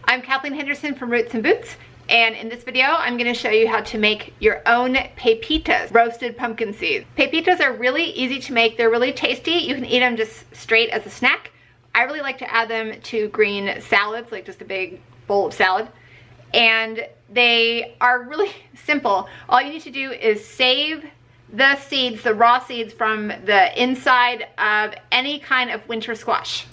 I'm Kathleen Henderson from Roots and Boots, and in this video I'm going to show you how to make your own pepitas, roasted pumpkin seeds. Pepitas are really easy to make. They're really tasty. You can eat them just straight as a snack. I really like to add them to green salads, like just a big bowl of salad. And they are really simple. All you need to do is save the seeds, the raw seeds, from the inside of any kind of winter squash.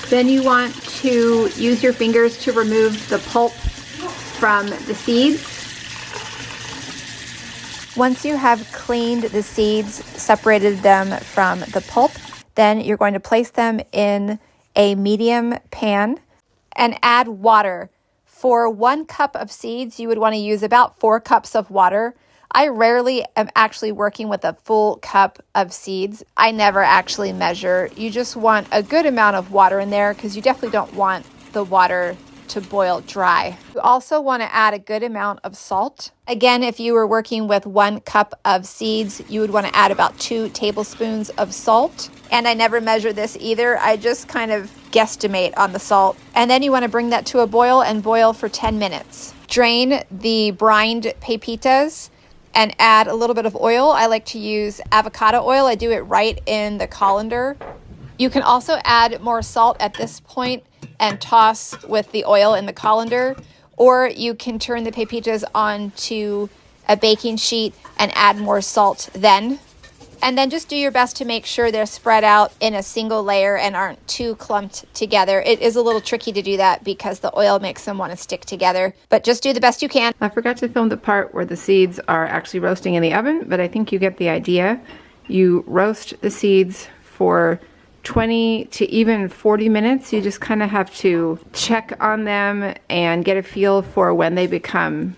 Then you want to use your fingers to remove the pulp from the seeds. Once you have cleaned the seeds, separated them from the pulp, then you're going to place them in a medium pan and add water. For 1 cup of seeds, you would want to use about 4 cups of water. I rarely am actually working with a full cup of seeds. I never actually measure. You just want a good amount of water in there because you definitely don't want the water to boil dry. You also want to add a good amount of salt. Again, if you were working with 1 cup of seeds, you would want to add about 2 tablespoons of salt. And I never measure this either. I just kind of guesstimate on the salt. And then you want to bring that to a boil and boil for 10 minutes. Drain the brined pepitas and add a little bit of oil. I like to use avocado oil. I do it right in the colander. You can also add more salt at this point and toss with the oil in the colander, or you can turn the pepitas onto a baking sheet and add more salt then. And then just do your best to make sure they're spread out in a single layer and aren't too clumped together. It is a little tricky to do that because the oil makes them want to stick together, but just do the best you can. I forgot to film the part where the seeds are actually roasting in the oven, but I think you get the idea. You roast the seeds for 20 to even 40 minutes. You just kind of have to check on them and get a feel for when they become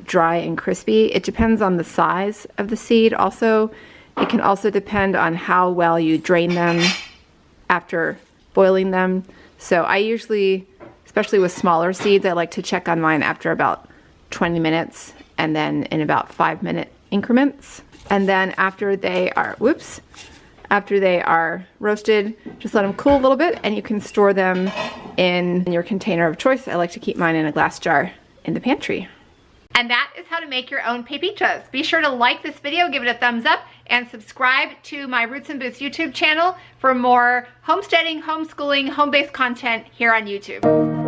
dry and crispy. It depends on the size of the seed. Also, it can also depend on how well you drain them after boiling them. So I usually, especially with smaller seeds, I like to check on mine after about 20 minutes and then in about 5-minute increments. And then after they are, after they are roasted, just let them cool a little bit and you can store them in your container of choice. I like to keep mine in a glass jar in the pantry. And that is how to make your own pepitas. Be sure to like this video, give it a thumbs up, and subscribe to my Roots and Boots YouTube channel for more homesteading, homeschooling, home-based content here on YouTube.